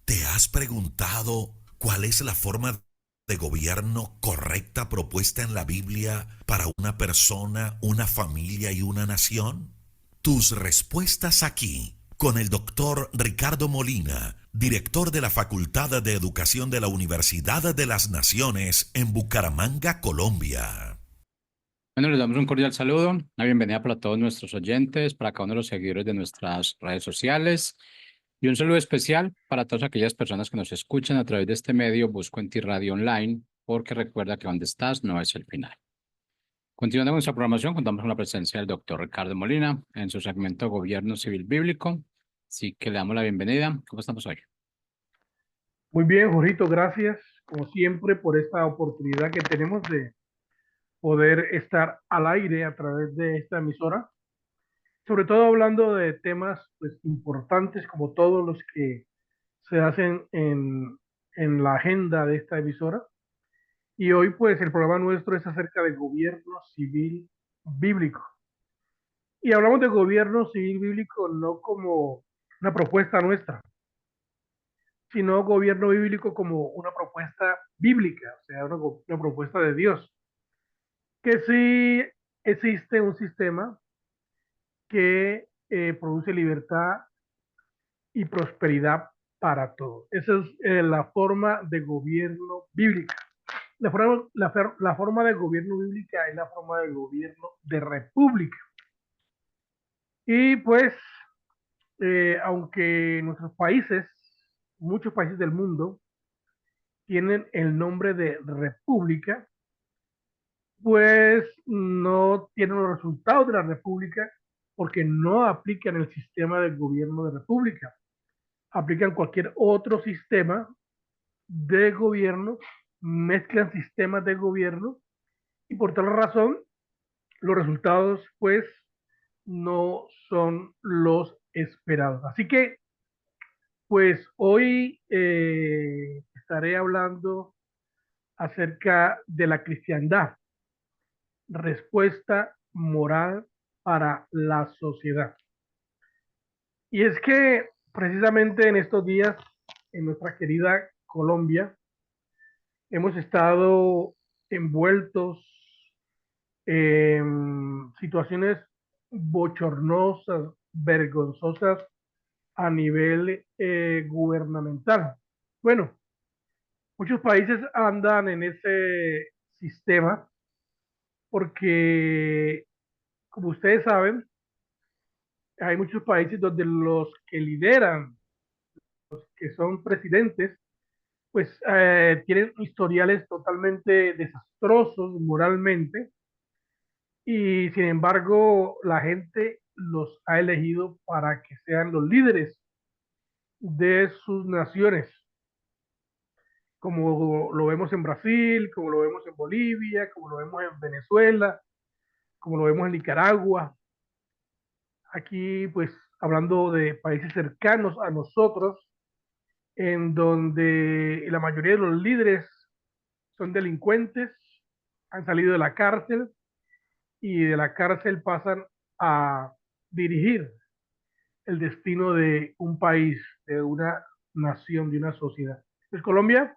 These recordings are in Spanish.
¿Te has preguntado cuál es la forma de gobierno correcta propuesta en la Biblia para una persona, una familia y una nación? Tus respuestas aquí, con el doctor Ricardo Molina, director de la Facultad de Educación de la Universidad de las Naciones en Bucaramanga, Colombia. Bueno, les damos un cordial saludo, una bienvenida para todos nuestros oyentes, para cada uno de los seguidores de nuestras redes sociales y un saludo especial para todas aquellas personas que nos escuchan a través de este medio Busco en Ti Radio Online, porque recuerda que donde estás no es el final. Continuando con nuestra programación, contamos con la presencia del doctor Ricardo Molina en su segmento Gobierno Civil Bíblico, así que le damos la bienvenida. ¿Cómo estamos hoy? Muy bien, Jorgito, gracias, como siempre, por esta oportunidad que tenemos de poder estar al aire a través de esta emisora, sobre todo hablando de temas pues, importantes como todos los que se hacen en la agenda de esta emisora. Y hoy pues el programa nuestro es acerca de gobierno civil bíblico. Y hablamos de gobierno civil bíblico no como una propuesta nuestra, sino gobierno bíblico como una propuesta bíblica, o sea, una propuesta de Dios, que sí existe un sistema que produce libertad y prosperidad para todos. Esa es la forma de gobierno bíblica. La forma de gobierno bíblica es la forma de gobierno de república. Y pues, aunque nuestros países, muchos países del mundo, tienen el nombre de república, pues no tienen los resultados de la república porque no aplican el sistema de gobierno de república. Aplican cualquier otro sistema de gobierno, mezclan sistemas de gobierno y por tal razón los resultados pues no son los esperados. Así que pues hoy estaré hablando acerca de la cristiandad, respuesta moral para la sociedad. Y es que precisamente en estos días, en nuestra querida Colombia, hemos estado envueltos en situaciones bochornosas, vergonzosas a nivel gubernamental. Bueno, muchos países andan en ese sistema porque, como ustedes saben, hay muchos países donde los que lideran, que son presidentes, pues tienen historiales totalmente desastrosos moralmente y sin embargo la gente los ha elegido para que sean los líderes de sus naciones, como lo vemos en Brasil, como lo vemos en Bolivia, como lo vemos en Venezuela, como lo vemos en Nicaragua. Aquí, pues, hablando de países cercanos a nosotros, en donde la mayoría de los líderes son delincuentes, han salido de la cárcel y de la cárcel pasan a dirigir el destino de un país, de una nación, de una sociedad. Pues Colombia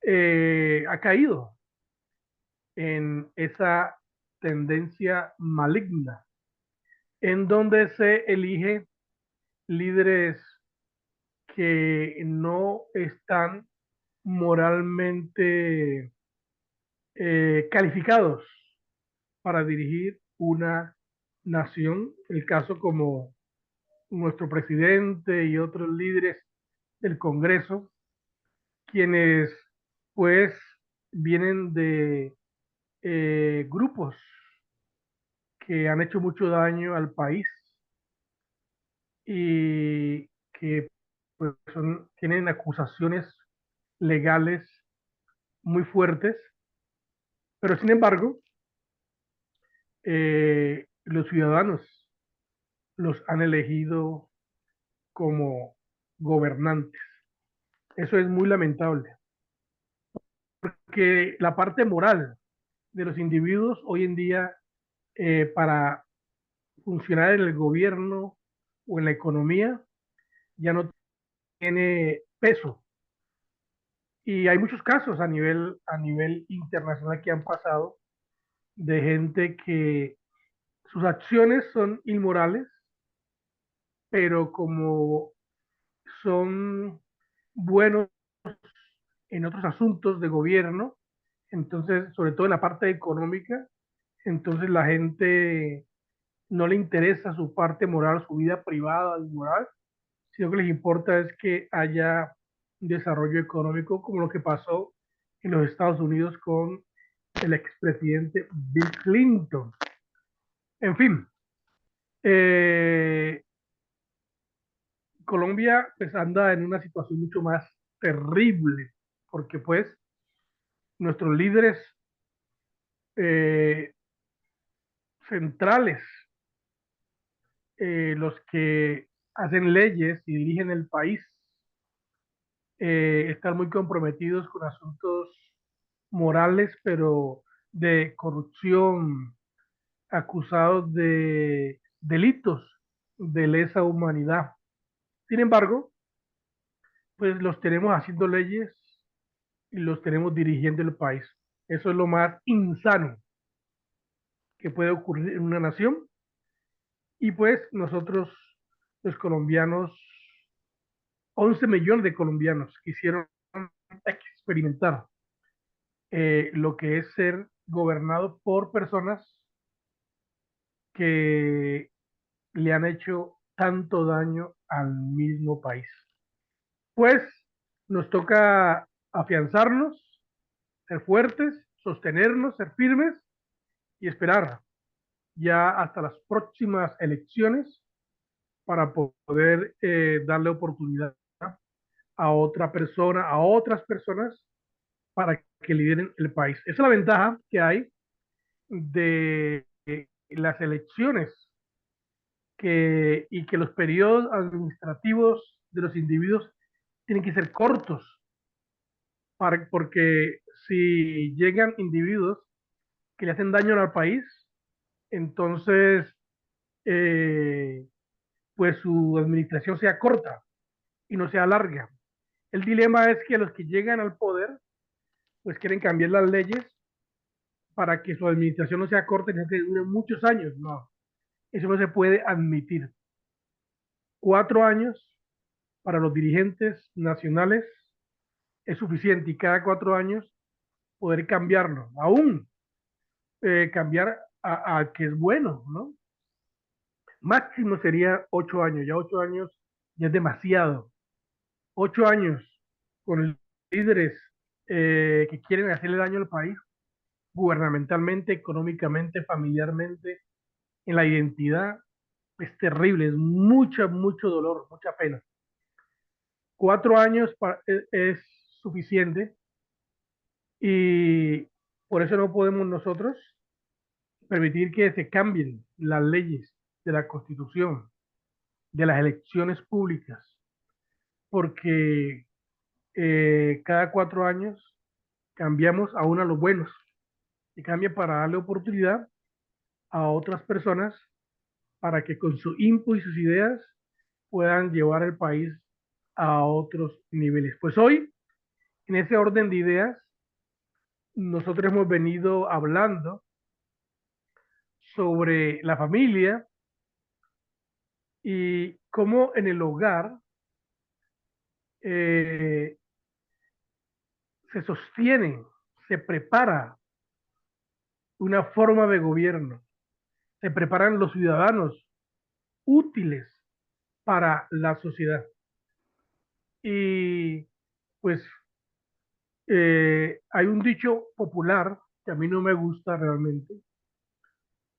ha caído en esa tendencia maligna, en donde se elige líderes que no están moralmente calificados para dirigir una nación, el caso como nuestro presidente y otros líderes del Congreso, quienes pues vienen de grupos que han hecho mucho daño al país y que pues, tienen acusaciones legales muy fuertes, pero sin embargo, los ciudadanos los han elegido como gobernantes. Eso es muy lamentable. porque la parte moral de los individuos hoy en día, para funcionar en el gobierno o en la economía ya no tiene peso. Y hay muchos casos a nivel internacional que han pasado de gente que sus acciones son inmorales, pero como son buenos en otros asuntos de gobierno, entonces, sobre todo en la parte económica, entonces la gente no le interesa su parte moral, su vida privada y moral, sino que les importa es que haya un desarrollo económico como lo que pasó en los Estados Unidos con el expresidente Bill Clinton. En fin, eh, Colombia pues anda en una situación mucho más terrible, porque pues nuestros líderes eh, centrales, los que hacen leyes y dirigen el país, están muy comprometidos con asuntos morales, pero de corrupción, acusados de delitos de lesa humanidad. Sin embargo, pues los tenemos haciendo leyes y los tenemos dirigiendo el país. Eso es lo más insano que puede ocurrir en una nación. Y pues nosotros, los colombianos, 11 millones de colombianos quisieron experimentar lo que es ser gobernado por personas que le han hecho tanto daño al mismo país. Pues nos toca afianzarnos, ser fuertes, sostenernos, ser firmes y esperar ya hasta las próximas elecciones para poder darle oportunidad a otra persona, a otras personas para que lideren el país. Esa es la ventaja que hay de las elecciones y que los periodos administrativos de los individuos tienen que ser cortos, porque si llegan individuos que le hacen daño al país, entonces eh, pues su administración sea corta y no sea larga. El dilema es que los que llegan al poder pues quieren cambiar las leyes para que su administración no sea corta, sino que dure muchos años. No, eso no se puede admitir. 4 años para los dirigentes nacionales es suficiente y cada 4 años poder cambiarlo, aún cambiar a que es bueno, ¿no? Máximo sería 8 años, ya 8 años ya es demasiado. 8 años con líderes que quieren hacerle daño al país, gubernamentalmente, económicamente, familiarmente, en la identidad, es terrible, es mucho dolor, mucha pena. 4 años es suficiente y por eso no podemos nosotros permitir que se cambien las leyes de la Constitución, de las elecciones públicas, porque cada 4 años cambiamos aún a los buenos y cambia para darle oportunidad a otras personas para que con su input y sus ideas puedan llevar el país a otros niveles. Pues hoy, en ese orden de ideas, nosotros hemos venido hablando sobre la familia y cómo en el hogar eh, se sostiene, se prepara una forma de gobierno, se preparan los ciudadanos útiles para la sociedad. Y pues hay un dicho popular que a mí no me gusta realmente.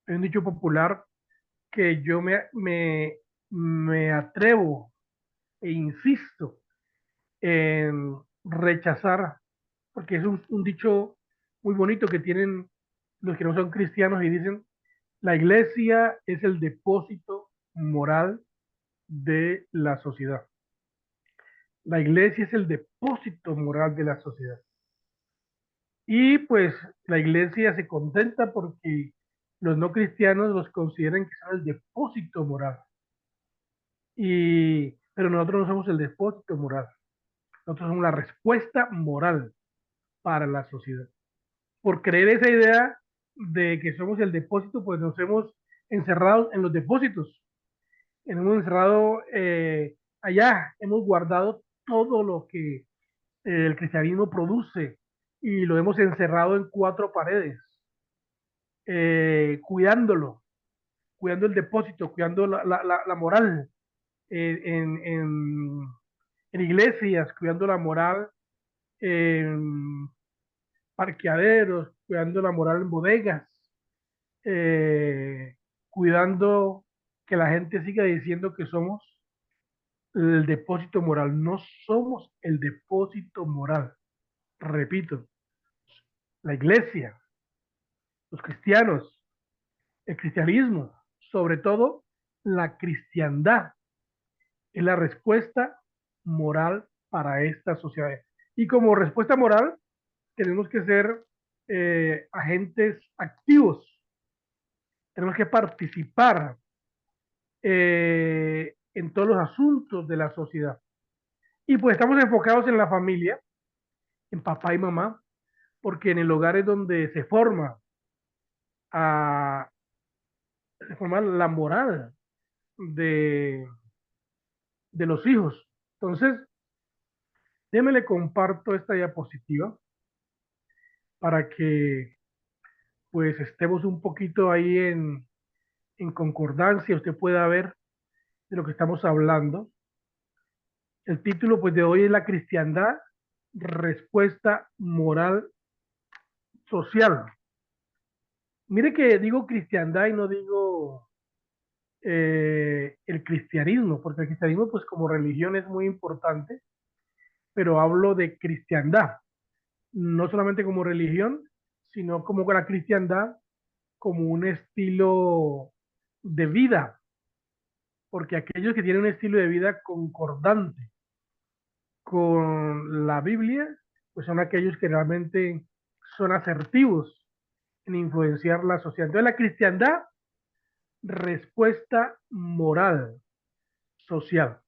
Hay un dicho popular que yo me atrevo e insisto en rechazar, porque es un dicho muy bonito que tienen los que no son cristianos y dicen, la iglesia es el depósito moral de la sociedad. La iglesia es el depósito moral de la sociedad. Y pues la iglesia se contenta porque los no cristianos los consideran que son el depósito moral. Pero nosotros no somos el depósito moral. Nosotros somos la respuesta moral para la sociedad. Por creer esa idea de que somos el depósito, pues nos hemos encerrado en los depósitos. Hemos encerrado allá, hemos guardado todo lo que el cristianismo produce y lo hemos encerrado en cuatro paredes, cuidándolo, cuidando el depósito, cuidando la moral en, en, en iglesias, cuidando la moral en parqueaderos, cuidando la moral en bodegas, eh, cuidando que la gente siga diciendo que somos el depósito moral. No somos el depósito moral. Repito, la iglesia, los cristianos, el cristianismo, sobre todo la cristiandad, es la respuesta moral para esta sociedad. Y como respuesta moral, tenemos que ser agentes activos, tenemos que participar en todos los asuntos de la sociedad. Y pues estamos enfocados en la familia, en papá y mamá, porque en el hogar es donde a, se forma la moral de, de los hijos. Entonces, déjeme le comparto esta diapositiva para que pues estemos un poquito ahí en concordancia, usted pueda ver de lo que estamos hablando. El título pues de hoy es La cristiandad, respuesta moral social. Mire que digo cristiandad y no digo el cristianismo, porque el cristianismo pues como religión es muy importante, pero hablo de cristiandad, no solamente como religión, sino como la cristiandad como un estilo de vida, porque aquellos que tienen un estilo de vida concordante con la Biblia, pues son aquellos que realmente son asertivos en influenciar la sociedad. Entonces la cristiandad, respuesta moral, social.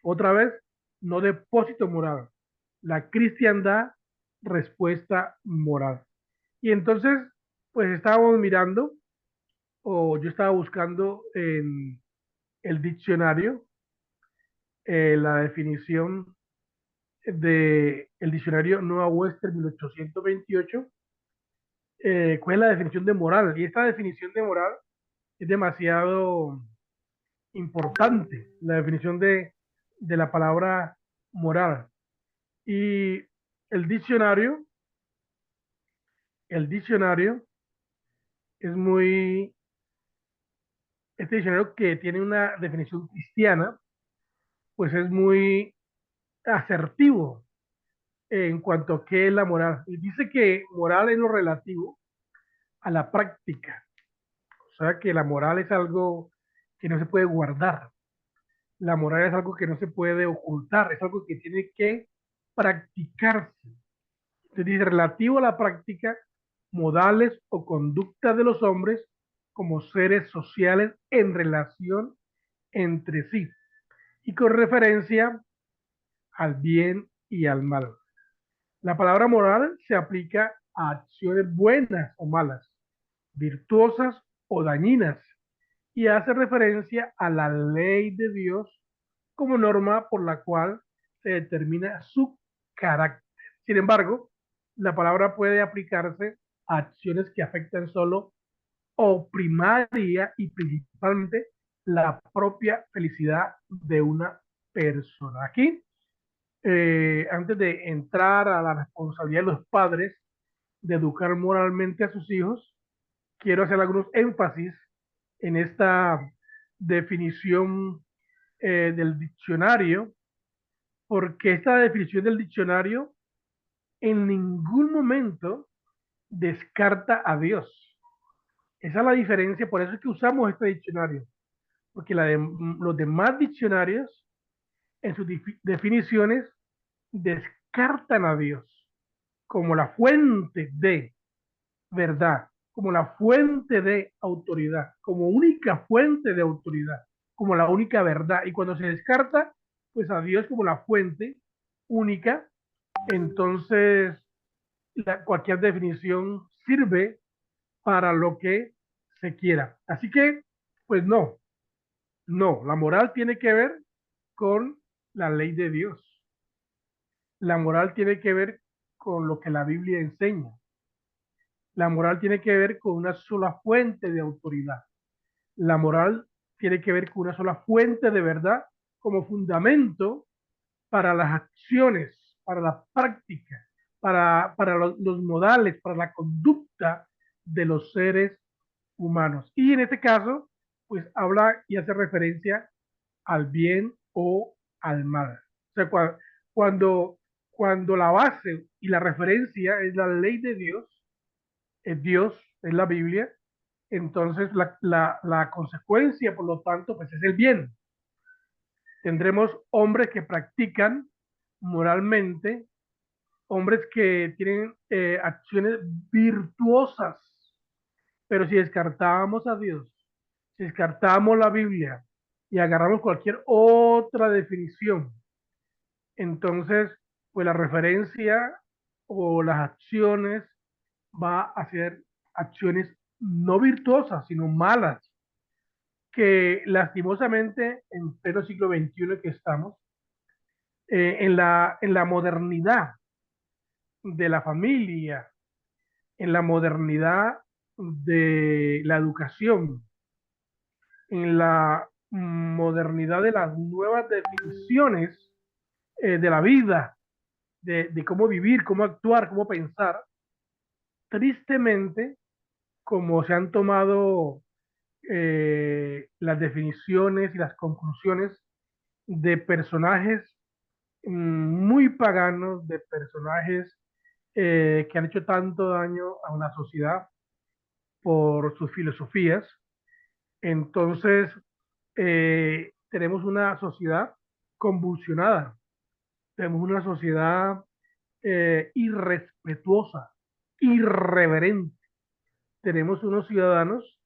Otra vez, no depósito moral. La cristiandad, respuesta moral. Y entonces, pues estábamos mirando, o yo estaba buscando en el diccionario la definición del diccionario Nueva Western 1828, cuál es la definición de moral. Y esta definición de moral es demasiado importante, la definición de la palabra moral. Y el diccionario, el diccionario es muy, este diccionario que tiene una definición cristiana, pues es muy asertivo en cuanto a qué es la moral. Y dice que moral es lo relativo a la práctica. O sea que la moral es algo que no se puede guardar. La moral es algo que no se puede ocultar, es algo que tiene que practicarse. Entonces dice, relativo a la práctica, modales o conductas de los hombres como seres sociales en relación entre sí y con referencia al bien y al mal. La palabra moral se aplica a acciones buenas o malas, virtuosas o dañinas, y hace referencia a la ley de Dios como norma por la cual se determina su carácter. Sin embargo, la palabra puede aplicarse a acciones que afectan solo o primaria y principalmente la propia felicidad de una persona. Aquí, antes de entrar a la responsabilidad de los padres de educar moralmente a sus hijos, quiero hacer algunos énfasis en esta definición del diccionario, porque esta definición del diccionario en ningún momento descarta a Dios. Esa es la diferencia, por eso es que usamos este diccionario, porque los demás diccionarios en sus definiciones descartan a Dios. como la fuente de verdad, como la fuente de autoridad, como única fuente de autoridad, como la única verdad. Y cuando se descarta, pues a Dios como la fuente única, entonces cualquier definición sirve para lo que se quiera. Así que, pues no, la moral tiene que ver con la ley de Dios. La moral tiene que ver con lo que la Biblia enseña. La moral tiene que ver con una sola fuente de autoridad. La moral tiene que ver con una sola fuente de verdad como fundamento para las acciones, para la práctica, para los modales, para la conducta de los seres humanos. Y en este caso, pues habla y hace referencia al bien o al mal. O sea, cuando, cuando la base y la referencia es la ley de Dios, es la Biblia, entonces la consecuencia, por lo tanto, pues es el bien. Tendremos hombres que practican moralmente, hombres que tienen acciones virtuosas, pero si descartamos a Dios, si descartamos la Biblia y agarramos cualquier otra definición, entonces, pues la referencia o las acciones va a ser acciones no virtuosas, sino malas, que lastimosamente en pleno siglo XXI que estamos, en la modernidad de la familia, en la modernidad de la educación, en la modernidad de las nuevas definiciones de la vida, de cómo vivir, cómo actuar, cómo pensar, tristemente, como se han tomado las definiciones y las conclusiones de personajes muy paganos, de personajes que han hecho tanto daño a una sociedad por sus filosofías. Entonces, tenemos una sociedad convulsionada, tenemos una sociedad irrespetuosa, irreverente. Tenemos unos ciudadanos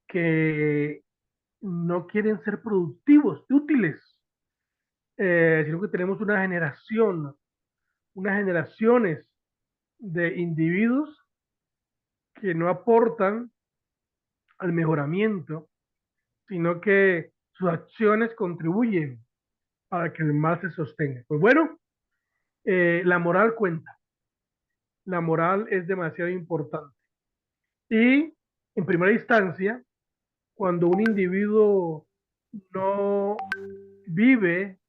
que no quieren ser productivos, útiles, sino que tenemos una generación, unas generaciones de individuos que no aportan al mejoramiento, sino que sus acciones contribuyen para que el mal se sostenga. Pues bueno, la moral cuenta, la moral es demasiado importante. Y en primera instancia, cuando un individuo no vive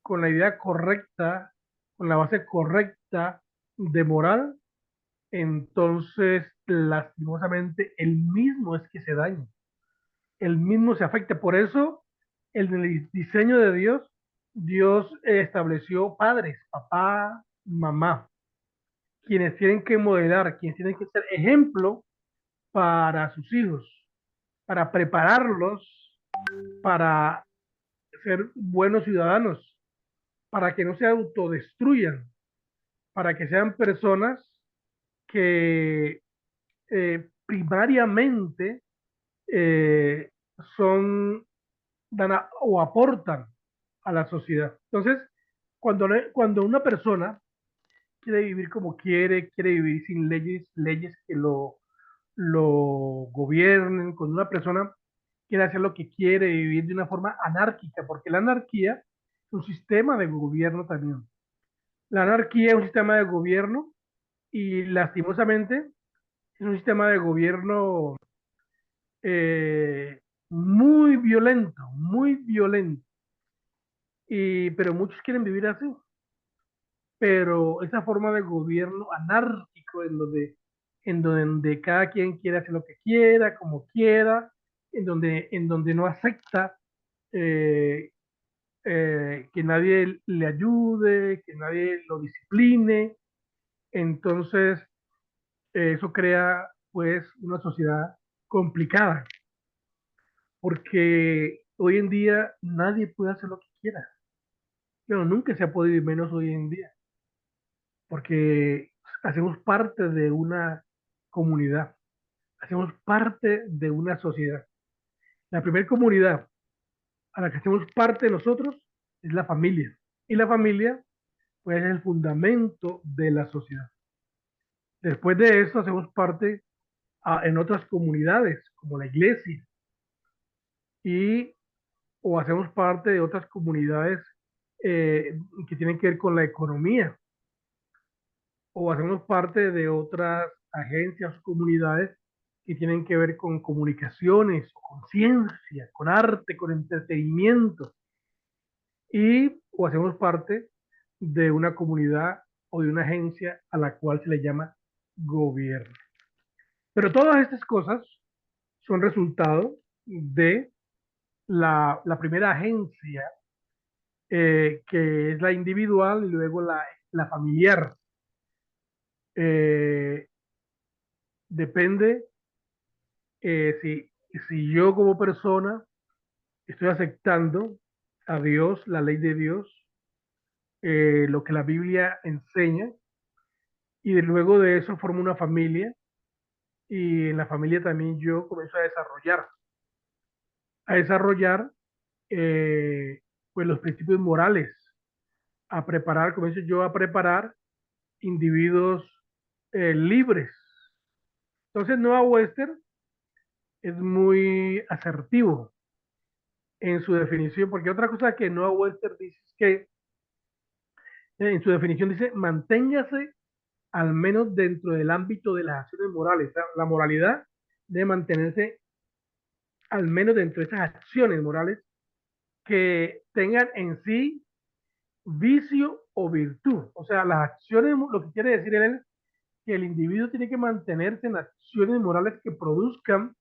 con la idea correcta, con la base correcta de moral, entonces lastimosamente el mismo es que se daña, el mismo se afecta. Por eso, en el diseño de Dios, Dios estableció padres, papá, mamá, quienes tienen que modelar, quienes tienen que ser ejemplo para sus hijos, para prepararlos para ser buenos ciudadanos, para que no se autodestruyan, para que sean personas que primariamente eh, son o aportan a la sociedad. Entonces, cuando una persona quiere vivir como quiere vivir sin leyes que lo gobiernen, cuando una persona quiere hacer lo que quiere, vivir de una forma anárquica, porque la anarquía es un sistema de gobierno también. La anarquía es un sistema de gobierno y lastimosamente es un sistema de gobierno eh, muy violento. Pero muchos quieren vivir así. Pero esa forma de gobierno anárquico en donde cada quien quiere hacer lo que quiera, como quiera, en donde no acepta eh, que nadie le ayude, que nadie lo discipline, entonces eso crea pues una sociedad complicada, porque hoy en día nadie puede hacer lo que quiera, pero nunca se ha podido, y menos hoy en día. porque hacemos parte de una comunidad, hacemos parte de una sociedad. La primera comunidad a la que hacemos parte nosotros es la familia. Y la familia, pues, es el fundamento de la sociedad. Después de eso, hacemos parte en otras comunidades, como la iglesia, y o hacemos parte de otras comunidades que tienen que ver con la economía, o hacemos parte de otras agencias o comunidades que tienen que ver con comunicaciones, con ciencia, con arte, con entretenimiento, y o hacemos parte de una comunidad o de una agencia a la cual se le llama gobierno. Pero todas estas cosas son resultado de la primera agencia, que es la individual, y luego la familiar. Eh, Depende si yo como persona estoy aceptando a Dios, la ley de Dios, lo que la Biblia enseña, y luego de eso formo una familia, y en la familia también yo comienzo a desarrollar pues los principios morales, comienzo yo a preparar individuos libres. Entonces Noah Webster es muy asertivo en su definición, porque otra cosa que Noah Webster dice es que en su definición dice: manténgase al menos dentro del ámbito de las acciones morales. O sea, la moralidad debe mantenerse al menos dentro de esas acciones morales que tengan en sí vicio o virtud. O sea, las acciones, lo que quiere decir él es que el individuo tiene que mantenerse en acciones morales que produzcan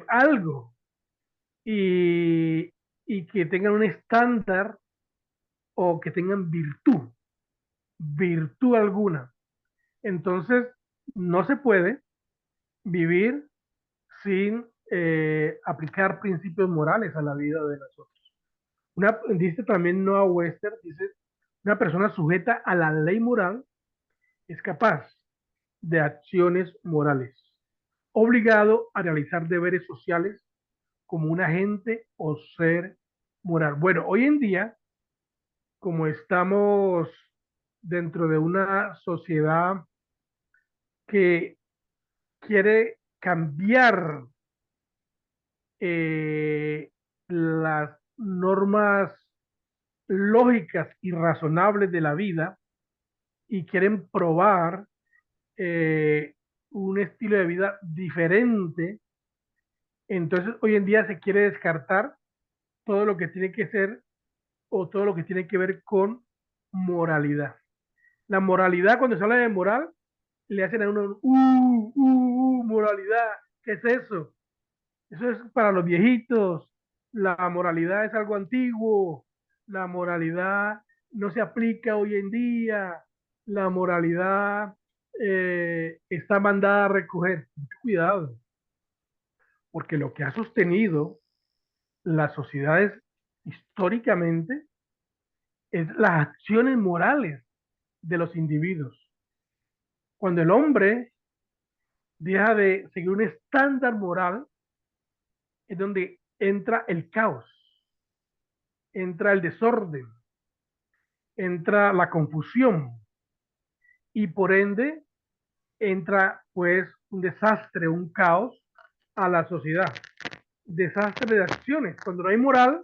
algo, y, y que tengan un estándar, o que tengan virtud alguna. Entonces, no se puede vivir sin aplicar principios morales a la vida de nosotros. Dice también Noah Webster, dice: una persona sujeta a la ley moral es capaz de acciones morales, obligado a realizar deberes sociales como un agente o ser moral. Bueno, hoy en día, como estamos dentro de una sociedad que quiere cambiar las normas lógicas y razonables de la vida, y quieren probar un estilo de vida diferente, entonces hoy en día se quiere descartar todo lo que tiene que ser, o todo lo que tiene que ver con moralidad. La moralidad, cuando se habla de moral, le hacen a uno, moralidad, ¿qué es eso? Eso es para los viejitos. La moralidad es algo antiguo. La moralidad no se aplica hoy en día. La moralidad está mandada a recoger. Mucho cuidado, porque lo que ha sostenido las sociedades históricamente es las acciones morales de los individuos. Cuando el hombre deja de seguir un estándar moral, es donde entra el caos, entra el desorden, entra la confusión, y por ende entra pues un desastre, un caos a la sociedad, desastre de acciones. Cuando no hay moral,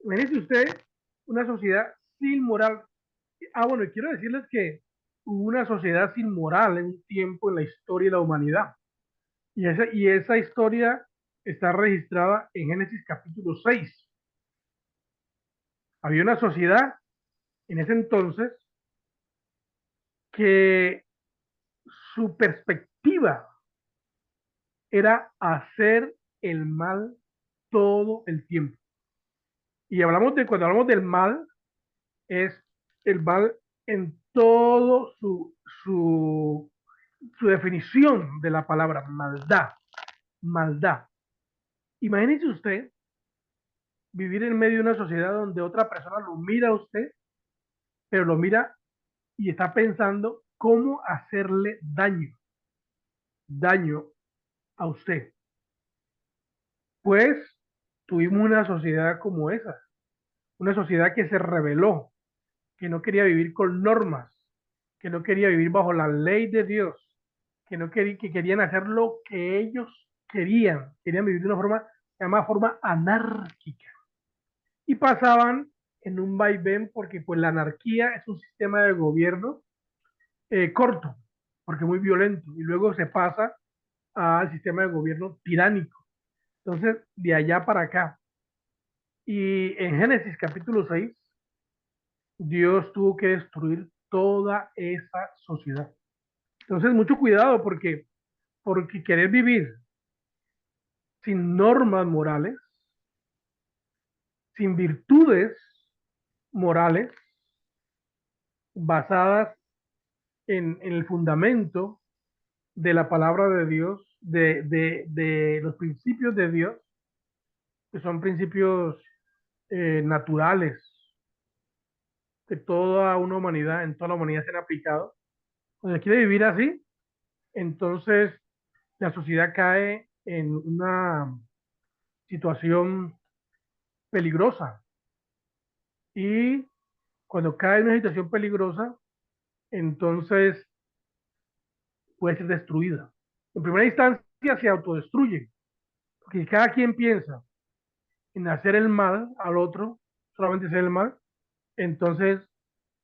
imagínese usted una sociedad sin moral. Bueno, y quiero decirles que hubo una sociedad sin moral en un tiempo en la historia de la humanidad, y esa historia está registrada en Génesis capítulo 6. Había una sociedad en ese entonces que su perspectiva era hacer el mal todo el tiempo. Y cuando hablamos del mal, es el mal en todo su definición de la palabra: maldad, maldad. Imagínese usted vivir en medio de una sociedad donde otra persona lo mira a usted, pero lo mira y está pensando cómo hacerle daño a usted. Pues tuvimos una sociedad como esa, una sociedad que se rebeló, que no quería vivir con normas, que no quería vivir bajo la ley de Dios, que querían hacer lo que ellos querían vivir de una forma, se llama forma anárquica. Y pasaban en un vaivén porque pues la anarquía es un sistema de gobierno corto, porque muy violento, y luego se pasa al sistema de gobierno tiránico. Entonces, de allá para acá. Y en Génesis capítulo 6 Dios tuvo que destruir toda esa sociedad. Entonces, mucho cuidado porque querer vivir sin normas morales, sin virtudes morales basadas en el fundamento de la palabra de Dios, de los principios de Dios, que son principios naturales que toda una humanidad, en toda la humanidad se han aplicado. Cuando quiere vivir así, entonces la sociedad cae en una situación peligrosa. Y cuando cae en una situación peligrosa, entonces puede ser destruida. En primera instancia se autodestruye, porque cada quien piensa en hacer el mal al otro, solamente hacer el mal, entonces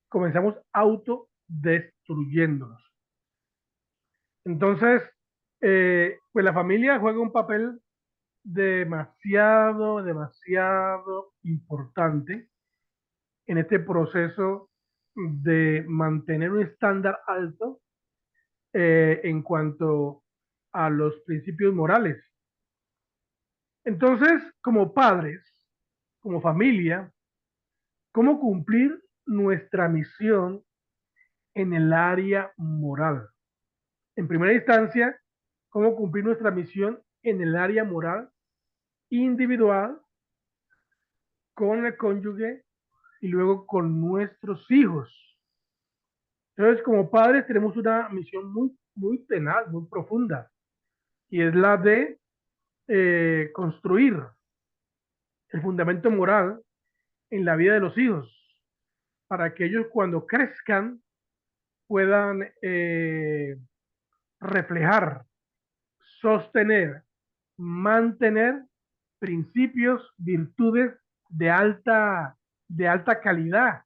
comenzamos autodestruyéndonos. Entonces, pues la familia juega un papel demasiado importante en este proceso de mantener un estándar alto en cuanto a los principios morales. Entonces, como padres, como familia, ¿cómo cumplir nuestra misión en el área moral? En primera instancia, ¿cómo cumplir nuestra misión en el área moral individual, con el cónyuge y luego con nuestros hijos? Entonces, como padres tenemos una misión muy tenaz, muy profunda, y es la de construir el fundamento moral en la vida de los hijos, para que ellos cuando crezcan puedan reflejar, sostener, mantener principios, virtudes de de alta calidad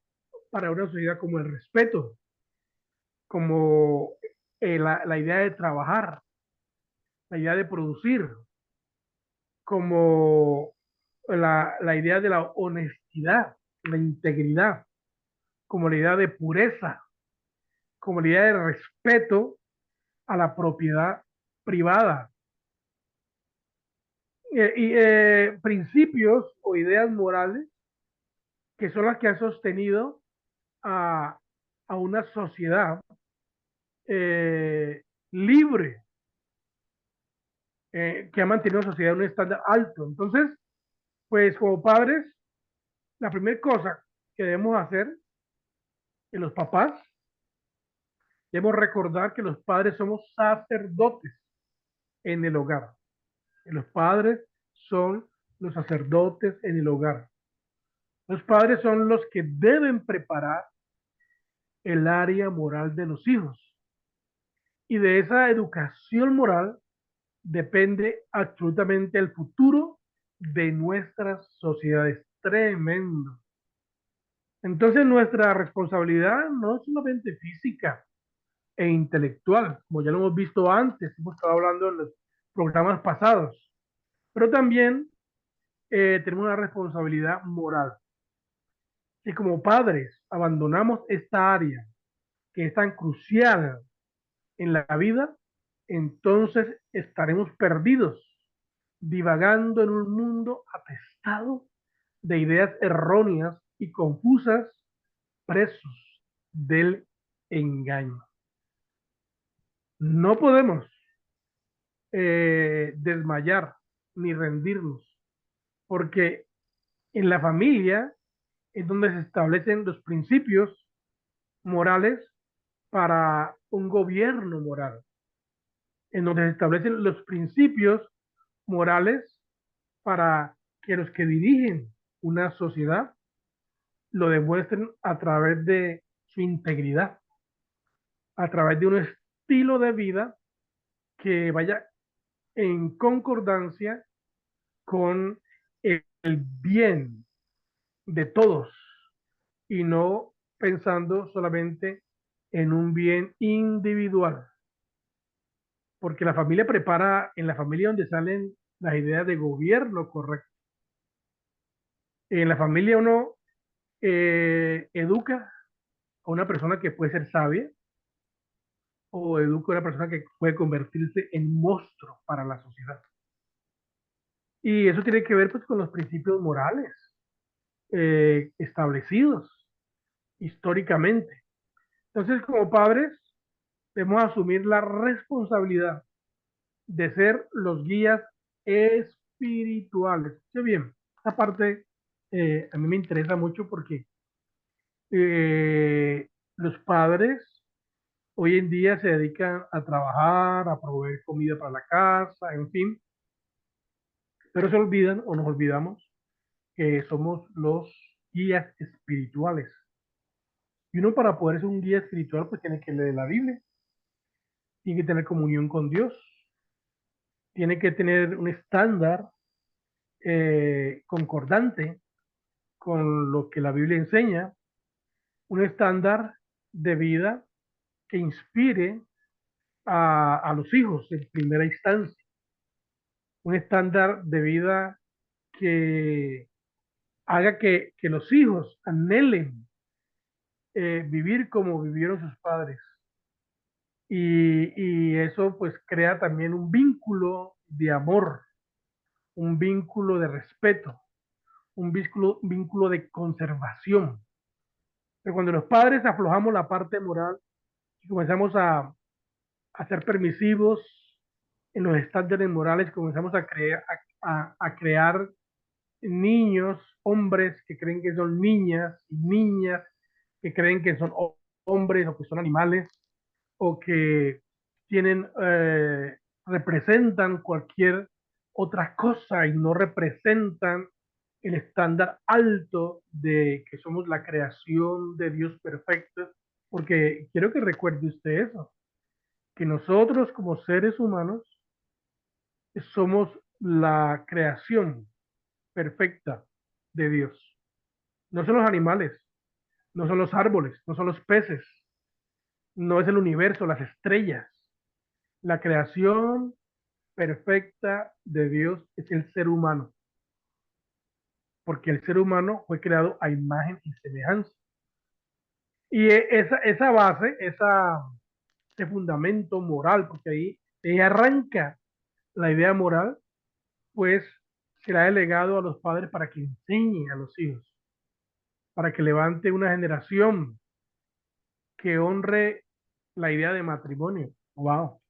para una sociedad, como el respeto, como la idea de trabajar, la idea de producir, como la idea de la honestidad, la integridad, como la idea de pureza, como la idea de respeto a la propiedad privada. Principios o ideas morales que son las que han sostenido a, a una sociedad libre, que ha mantenido una sociedad en un estándar alto. Entonces, pues como padres, la primera cosa que debemos hacer, que los papás, debemos recordar que los padres somos sacerdotes en el hogar. Que los padres son los sacerdotes en el hogar. Los padres son los que deben preparar el área moral de los hijos. Y de esa educación moral depende absolutamente el futuro de nuestras sociedades. Tremendo. Entonces nuestra responsabilidad no es solamente física e intelectual, como ya lo hemos visto antes, hemos estado hablando en los programas pasados, pero también tenemos una responsabilidad moral. Y como padres abandonamos esta área que es tan crucial en la vida, entonces estaremos perdidos, divagando en un mundo atestado de ideas erróneas y confusas, presos del engaño. No podemos desmayar ni rendirnos, porque en la familia es donde se establecen los principios morales para un gobierno moral, en donde se establecen los principios morales para que los que dirigen una sociedad lo demuestren a través de su integridad, a través de un estilo de vida que vaya en concordancia con el bien de todos y no pensando solamente en un bien individual. Porque la familia prepara, en la familia donde salen las ideas de gobierno correcto. En la familia uno educa a una persona que puede ser sabia o educa a una persona que puede convertirse en monstruo para la sociedad. Y eso tiene que ver pues con los principios morales establecidos históricamente. Entonces, como padres, debemos asumir la responsabilidad de ser los guías espirituales. Qué bien, esta parte a mí me interesa mucho porque los padres hoy en día se dedican a trabajar, a proveer comida para la casa, en fin, pero se olvidan o nos olvidamos que somos los guías espirituales. Y uno para poder ser un guía espiritual pues tiene que leer la Biblia, tiene que tener comunión con Dios, tiene que tener un estándar concordante con lo que la Biblia enseña, un estándar de vida que inspire a los hijos en primera instancia, un estándar de vida que haga que los hijos anhelen vivir como vivieron sus padres. Y eso pues crea también un vínculo de amor, un vínculo de respeto, un vínculo de conservación. Pero cuando los padres aflojamos la parte moral y comenzamos a ser permisivos en los estándares morales, comenzamos a crear niños, hombres que creen que son niñas y niñas que creen que son hombres o que son animales o que tienen, representan cualquier otra cosa y no representan el estándar alto de que somos la creación de Dios perfecta, porque quiero que recuerde usted eso, que nosotros como seres humanos somos la creación perfecta de Dios. No son los animales, no son los árboles, no son los peces, no es el universo, las estrellas. La creación perfecta de Dios es el ser humano, porque el ser humano fue creado a imagen y semejanza. Y esa base, ese fundamento moral, porque ahí arranca la idea moral, pues será delegado a los padres para que enseñen a los hijos, para que levante una generación que honre la idea de matrimonio. Wow.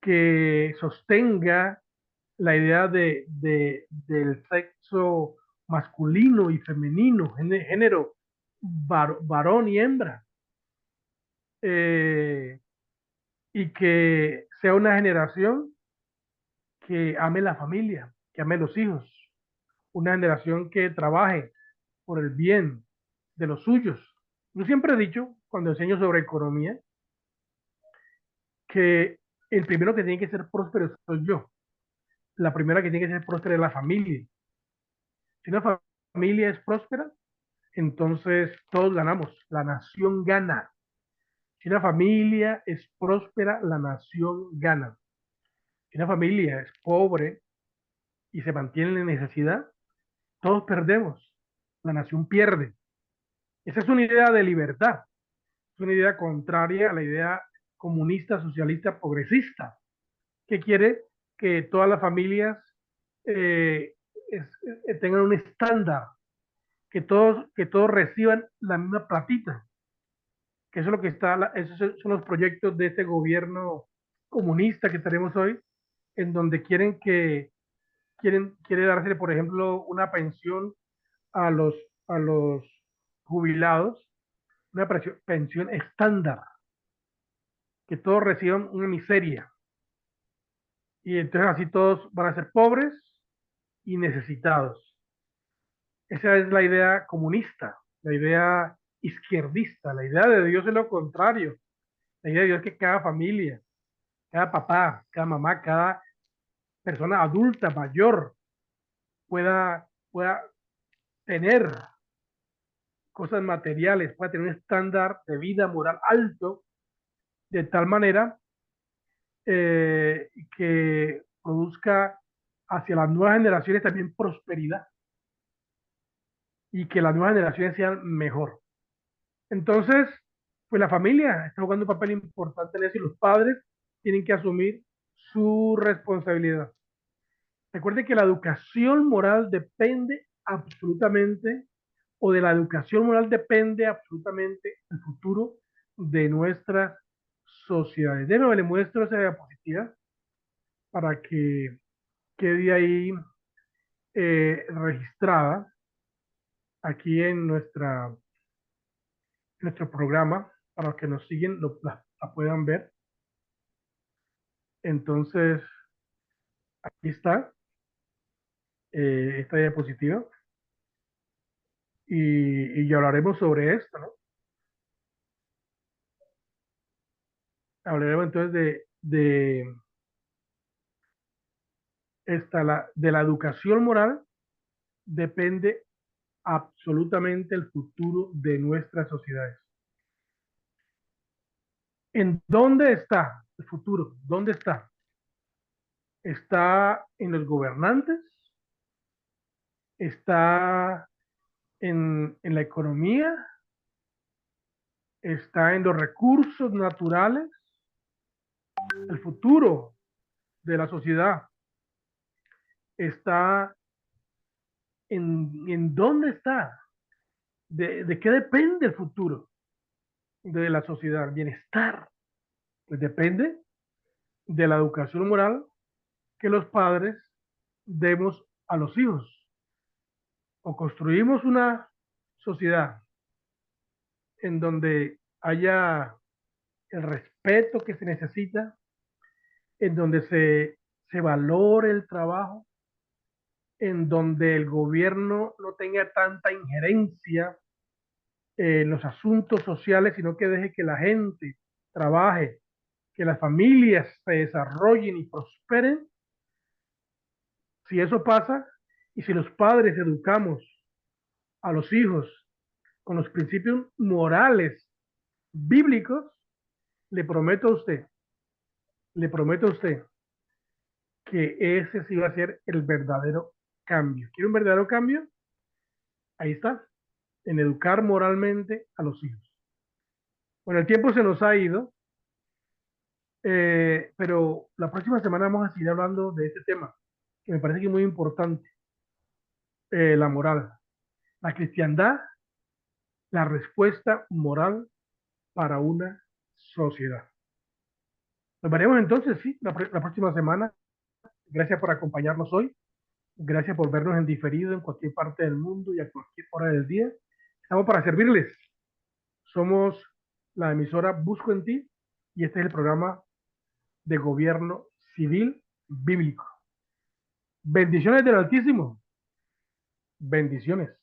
Que sostenga la idea del sexo masculino y femenino, género varón y hembra, eh, y que sea una generación que ame la familia, que ame los hijos, una generación que trabaje por el bien de los suyos. Yo siempre he dicho, cuando enseño sobre economía, que el primero que tiene que ser próspero soy yo. La primera que tiene que ser próspera es la familia. Si una familia es próspera, entonces todos ganamos, la nación gana. Si una familia es próspera, la nación gana. Si una familia es pobre y se mantiene en necesidad, todos perdemos, la nación pierde. Esa es una idea de libertad, es una idea contraria a la idea comunista, socialista, progresista, que quiere que todas las familias eh, tengan un estándar, que todos reciban la misma platita, que eso es lo que está, esos son los proyectos de este gobierno comunista que tenemos hoy, en donde quiere darse, por ejemplo, una pensión a los, a los jubilados, una pensión estándar. que todos reciban una miseria. Y entonces así todos van a ser pobres y necesitados. Esa es la idea comunista, la idea izquierdista. La idea de Dios es lo contrario. La idea de Dios es que cada familia, cada papá, cada mamá, cada persona adulta, mayor, pueda tener cosas materiales, pueda tener un estándar de vida moral alto, de tal manera que produzca hacia las nuevas generaciones también prosperidad y que las nuevas generaciones sean mejor. Entonces, pues la familia está jugando un papel importante en eso y los padres tienen que asumir su responsabilidad. Recuerde que la educación moral depende absolutamente, o de la educación moral depende absolutamente el futuro de nuestras sociedades. De nuevo, le muestro esa diapositiva para que quede ahí registrada aquí en nuestro programa, para los que nos siguen la puedan ver. Entonces, aquí está esta diapositiva y ya hablaremos sobre esto, ¿no? Hablaremos entonces de la educación moral depende absolutamente el futuro de nuestras sociedades. ¿En dónde está el futuro? ¿Dónde está? ¿Está en los gobernantes? ¿Está en la economía? ¿Está en los recursos naturales? El futuro de la sociedad está en dónde está, de qué depende el futuro de la sociedad, el bienestar. Pues depende de la educación moral que los padres demos a los hijos. O construimos una sociedad en donde haya el respeto que se necesita, en donde se valore el trabajo, en donde el gobierno no tenga tanta injerencia en los asuntos sociales, sino que deje que la gente trabaje, que las familias se desarrollen y prosperen. Si eso pasa, y si los padres educamos a los hijos con los principios morales bíblicos, le prometo a usted, le prometo a usted que ese sí va a ser el verdadero cambio. ¿Quiere un verdadero cambio? Ahí está, en educar moralmente a los hijos. Bueno, el tiempo se nos ha ido, pero la próxima semana vamos a seguir hablando de este tema, que me parece que es muy importante, la moral, la cristiandad, la respuesta moral para una sociedad. Nos veremos entonces, sí, la próxima semana. Gracias por acompañarnos hoy. Gracias por vernos en diferido en cualquier parte del mundo y a cualquier hora del día. Estamos para servirles. Somos la emisora Busco en Ti y este es el programa de gobierno civil bíblico. Bendiciones del Altísimo. Bendiciones.